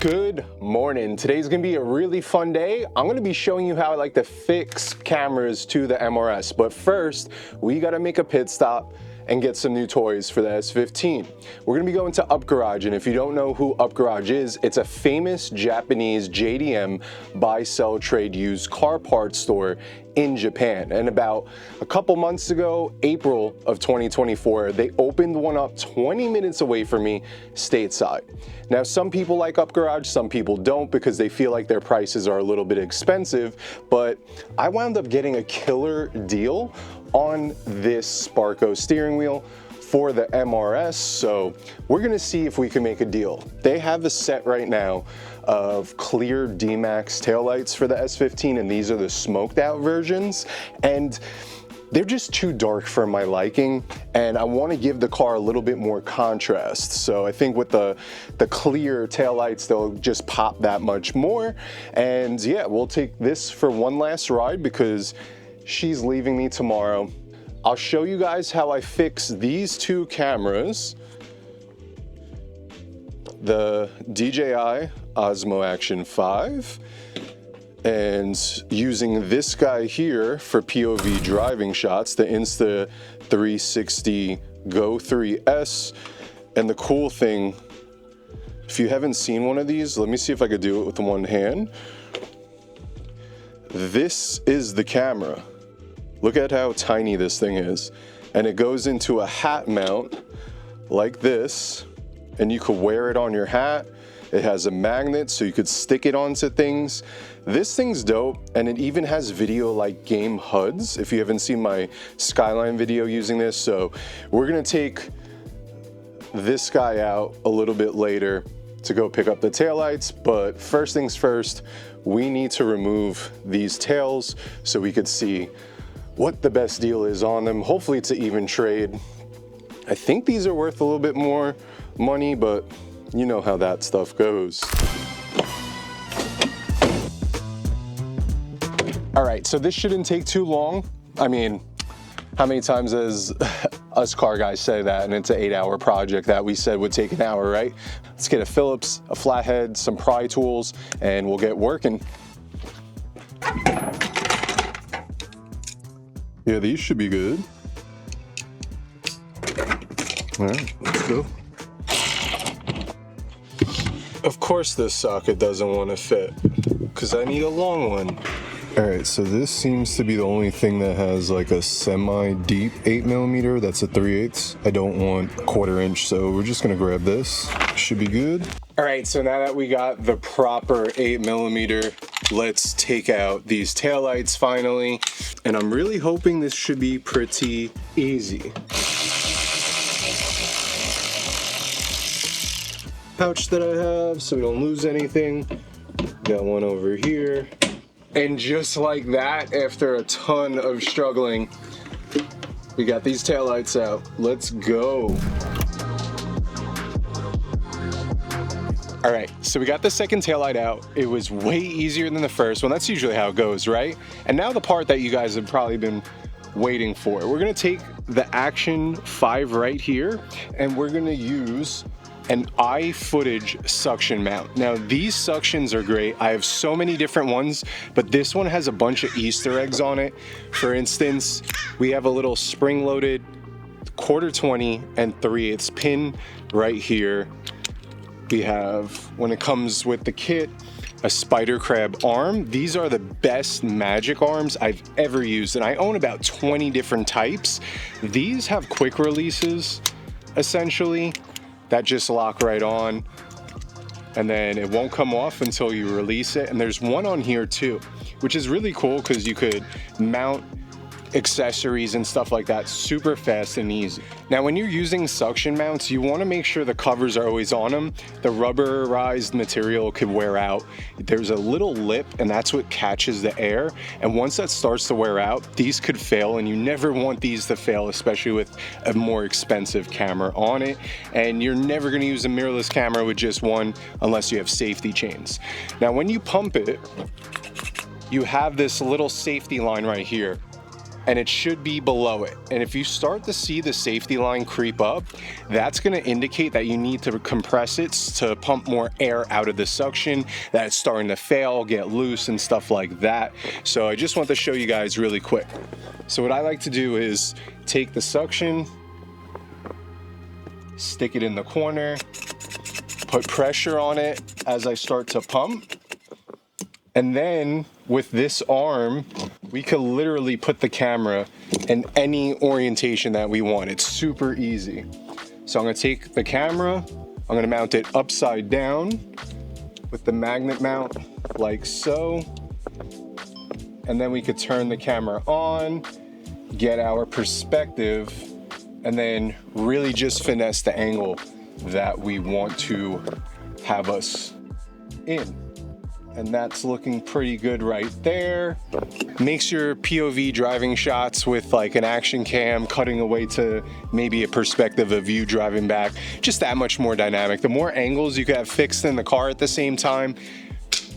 Good morning. Today's gonna be a really fun day. I'm gonna be showing you how I like to fix cameras to the MRS. But first, we gotta make a pit stop and get some new toys for the S15. We're gonna be going to Up Garage, and if you don't know who Up Garage is, it's a famous Japanese JDM buy, sell, trade, used car parts store in Japan. And about a couple months ago, April of 2024, they opened one up 20 minutes away from me stateside. Now, some people like Up Garage, some people don't because they feel like their prices are a little bit expensive, but I wound up getting a killer deal on this Sparco steering wheel for the MRS, so we're gonna see if we can make a deal. They have a set right now of clear D-Max taillights for the S15, and these are the smoked out versions, and they're just too dark for my liking, and I want to give the car a little bit more contrast. So I think with the clear taillights, they'll just pop that much more. And yeah, we'll take this for one last ride because she's leaving me tomorrow. I'll show you guys how I fix these two cameras, the DJI Osmo Action 5, and using this guy here for POV driving shots, the Insta360 Go 3S. And the cool thing, if you haven't seen one of these, let me see if I could do it with one hand. This is the camera. Look at how tiny this thing is. And it goes into a hat mount like this, and you could wear it on your hat. It has a magnet so you could stick it onto things. This thing's dope, and it even has video like game HUDs if you haven't seen my Skyline video using this. So we're gonna take this guy out a little bit later to go pick up the taillights, but first things first, we need to remove these tails so we could see what the best deal is on them. Hopefully it's an even trade. I think these are worth a little bit more money, but you know how that stuff goes. All right, so this shouldn't take too long. I mean, how many times has us car guys say that, and it's an 8-hour project that we said would take an hour, right? Let's get a Phillips, a flathead, some pry tools, and we'll get working. Yeah, these should be good. All right, let's go. Of course this socket doesn't want to fit, because I need a long one. All right, so this seems to be the only thing that has like a semi-deep 8mm. That's a 3/8. I don't want 1/4 inch, so we're just gonna grab this. Should be good. All right, so now that we got the proper 8mm, let's take out these taillights finally. And I'm really hoping this should be pretty easy. Pouch that I have so we don't lose anything. Got one over here. And just like that, after a ton of struggling, we got these taillights out. Let's go. All right, so we got the second taillight out. It was way easier than the first one. That's usually how it goes, right? And now the part that you guys have probably been waiting for. We're gonna take the Action 5 right here, and we're gonna use an iFootage suction mount. Now these suctions are great. I have so many different ones, but this one has a bunch of Easter eggs on it. For instance, we have a little spring-loaded 1/4-20 and 3/8 pin right here. We have, when it comes with the kit, a spider crab arm. These are the best magic arms I've ever used, and I own about 20 different types. These have quick releases, essentially, that just lock right on, and then it won't come off until you release it. And there's one on here too, which is really cool because you could mount accessories and stuff like that super fast and easy. Now when you're using suction mounts, you want to make sure the covers are always on them. The rubberized material could wear out. There's a little lip, and that's what catches the air, and once that starts to wear out, these could fail, and you never want these to fail, especially with a more expensive camera on it. And you're never going to use a mirrorless camera with just one unless you have safety chains. Now when you pump it, you have this little safety line right here. and it should be below it. And if you start to see the safety line creep up, that's gonna indicate that you need to compress it to pump more air out of the suction, that it's starting to fail, get loose and stuff like that. So I just want to show you guys really quick. So what I like to do is take the suction, stick it in the corner, put pressure on it as I start to pump. And then with this arm, we could literally put the camera in any orientation that we want. It's super easy. So I'm gonna take the camera, I'm gonna mount it upside down with the magnet mount like so. And then we could turn the camera on, get our perspective, and then really just finesse the angle that we want to have us in. And that's looking pretty good right there. Makes your POV driving shots with like an action cam cutting away to maybe a perspective of you driving back just that much more dynamic. The more angles you can have fixed in the car at the same time,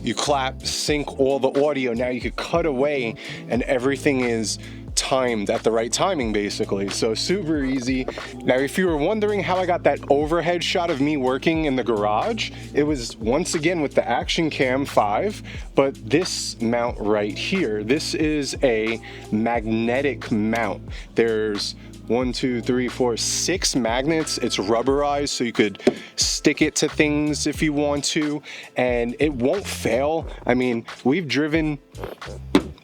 you clap, sync all the audio. Now you could cut away and everything is timed at the right timing basically. So super easy. Now if you were wondering how I got that overhead shot of me working in the garage, it was once again with the Action Cam 5, but this mount right here, this is a magnetic mount. There's 1, 2, 3, 4, 6 magnets. It's rubberized, so you could stick it to things if you want to, and it won't fail. I mean, we've driven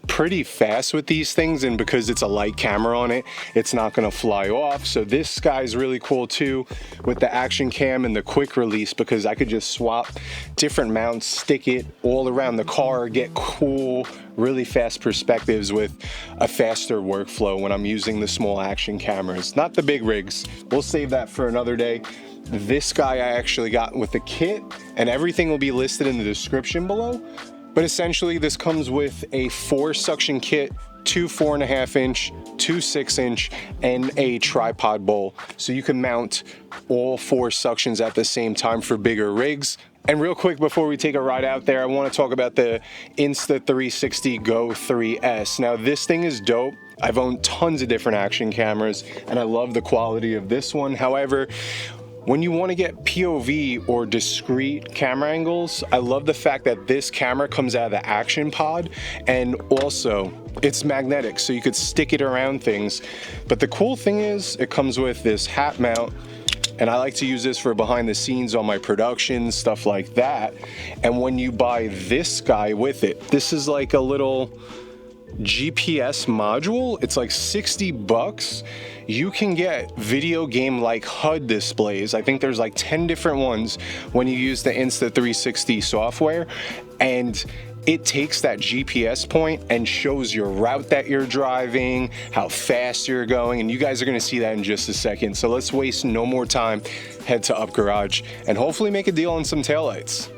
pretty fast with these things, and because it's a light camera on it, it's not gonna fly off. So this guy's really cool too with the Action Cam and the quick release, because I could just swap different mounts, stick it all around the car, get cool, really fast perspectives with a faster workflow when I'm using the small action cameras, not the big rigs. We'll save that for another day. This guy I actually got with the kit, and everything will be listed in the description below. But essentially this comes with a 4 suction kit, 2 4.5 inch, 2 6 inch, and a tripod bowl. So you can mount all 4 suctions at the same time for bigger rigs. And real quick before we take a ride out there, I want to talk about the Insta360 Go 3S. Now this thing is dope. I've owned tons of different action cameras and I love the quality of this one. However, when you want to get POV or discrete camera angles, I love the fact that this camera comes out of the action pod, and also it's magnetic, so you could stick it around things. But the cool thing is it comes with this hat mount, and I like to use this for behind the scenes on my production, stuff like that. And when you buy this guy with it, this is like a little GPS module. It's like 60 bucks. You can get video game like HUD displays. I think there's like 10 different ones when you use the Insta360 software, and it takes that GPS point and shows your route that you're driving, how fast you're going, and you guys are gonna see that in just a second. So let's waste no more time, head to Up Garage, and hopefully make a deal on some taillights.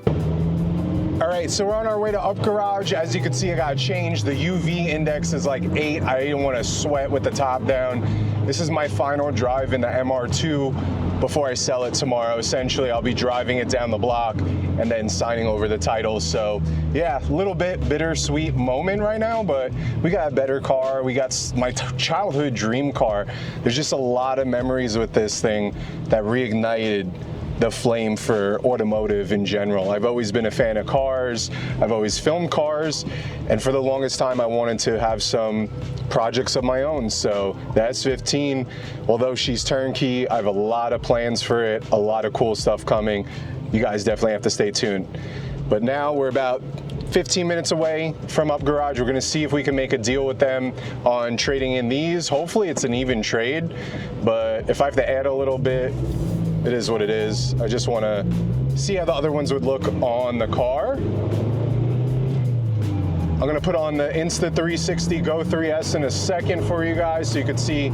All right, so we're on our way to Up Garage. As you can see, I got changed. The UV index is like 8. I didn't want to sweat with the top down. This is my final drive in the MR2 before I sell it tomorrow. Essentially, I'll be driving it down the block and then signing over the title. So yeah, a little bit bittersweet moment right now, but we got a better car. We got my childhood dream car. There's just a lot of memories with this thing that reignited the flame for automotive in general. I've always been a fan of cars. I've always filmed cars, and for the longest time I wanted to have some projects of my own. So the S15, although she's turnkey, I have a lot of plans for it, a lot of cool stuff coming. You guys definitely have to stay tuned. But now we're about 15 minutes away from Up Garage. We're gonna see if we can make a deal with them on trading in these. Hopefully it's an even trade, but if I have to add a little bit, it is what it is. I just want to see how the other ones would look on the car. I'm going to put on the Insta360 Go 3S in a second for you guys so you can see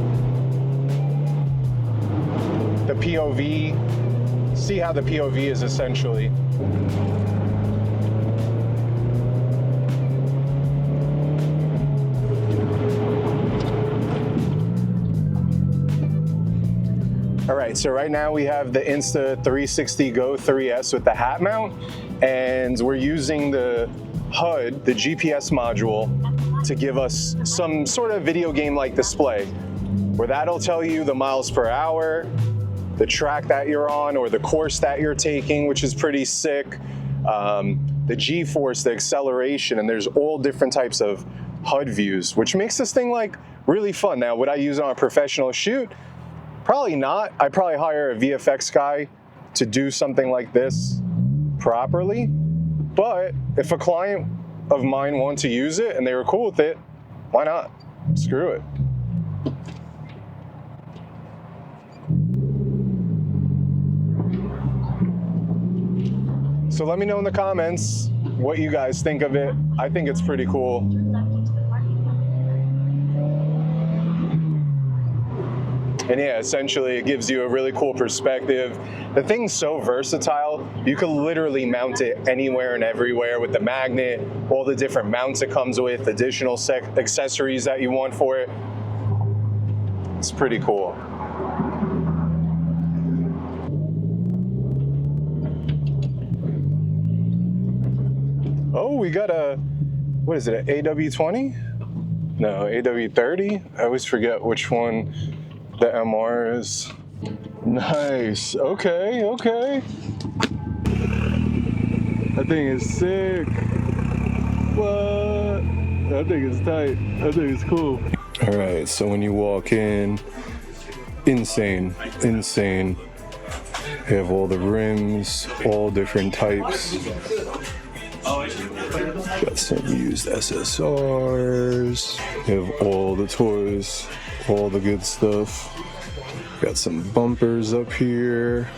the POV, see how the POV is essentially. All right, so right now we have the Insta360 Go 3S with the hat mount, and we're using the HUD, the GPS module, to give us some sort of video game-like display, where that'll tell you the miles per hour, the track that you're on, or the course that you're taking, which is pretty sick. The G-force, the acceleration, and there's all different types of HUD views, which makes this thing like really fun. Now, would I use it on a professional shoot? Probably not. I'd probably hire a VFX guy to do something like this properly. But if a client of mine wanted to use it and they were cool with it, why not? Screw it. So let me know in the comments what you guys think of it. I think it's pretty cool. And yeah, essentially it gives you a really cool perspective. The thing's so versatile, you can literally mount it anywhere and everywhere with the magnet, all the different mounts it comes with, additional accessories that you want for it. It's pretty cool. Oh, we got a, what is it, an AW20? No, AW30? I always forget which one the MR is. Nice, okay, okay. That thing is sick. What? That thing is tight. That thing is cool. All right, so when you walk in, insane, insane. You have all the rims, all different types. Got some used SSRs. You have all the toys, all the good stuff. Got some bumpers up here.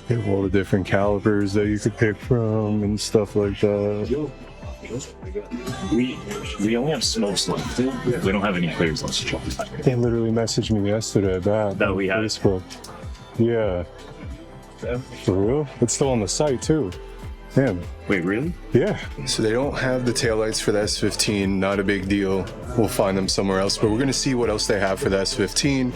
You have all the different calipers that you could pick from and stuff like that. We only have smokes left. We don't have any players left. They literally messaged me yesterday about that we have Facebook. Yeah. For real? It's still on the site too. Damn. Wait, really? Yeah. So they don't have the taillights for the S15, not a big deal. We'll find them somewhere else, but we're gonna see what else they have for the S15.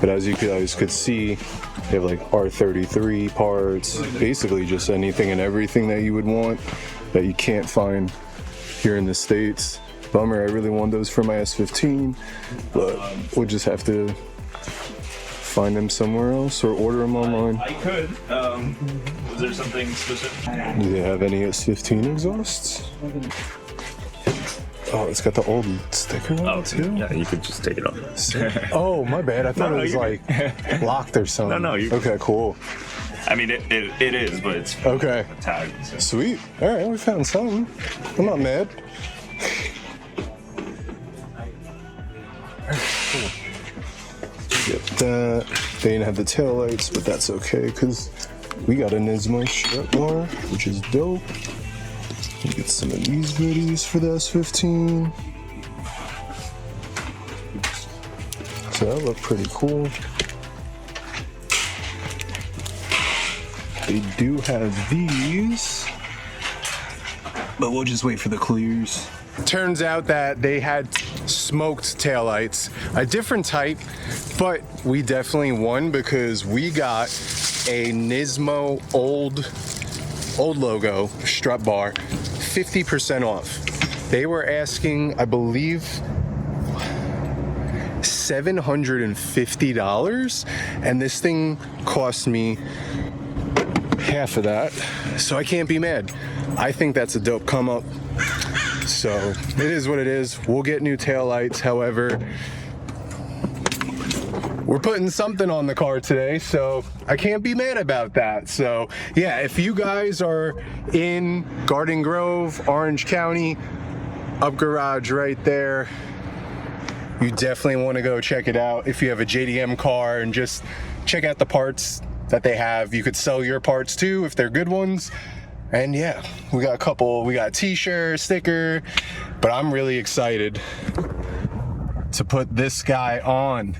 But as you guys could see, they have like R33 parts, basically just anything and everything that you would want that you can't find here in the States. Bummer, I really want those for my S15, but we'll just have to find them somewhere else or order them online. I could. Was there something specific? Do they have any S15 exhausts? Oh, it's got the old sticker on it too? Yeah, you could just take it off. Oh, my bad. I thought it was like locked or something. No, okay, cool. I mean, it is, but it's okay. Tagged. So. Sweet. All right, we found something. I'm not mad. Cool. Get that. They didn't have the tail lights, but that's okay because we got a Nismo strut bar, which is dope. Get some of these goodies for the S15. So that looked pretty cool. They do have these, but we'll just wait for the clears. Turns out that they had smoked taillights, a different type, but we definitely won because we got a Nismo old logo strut bar, 50% off. They were asking, I believe, $750, and this thing cost me half of that, so I can't be mad. I think that's a dope come up. So it is what it is. We'll get new taillights. However, we're putting something on the car today, so I can't be mad about that. So yeah, if you guys are in Garden Grove, Orange County, up garage right there, you definitely want to go check it out. If you have a JDM car, and just check out the parts that they have. You could sell your parts too if they're good ones. And yeah, we got a couple, we got a t-shirt, sticker, but I'm really excited to put this guy on.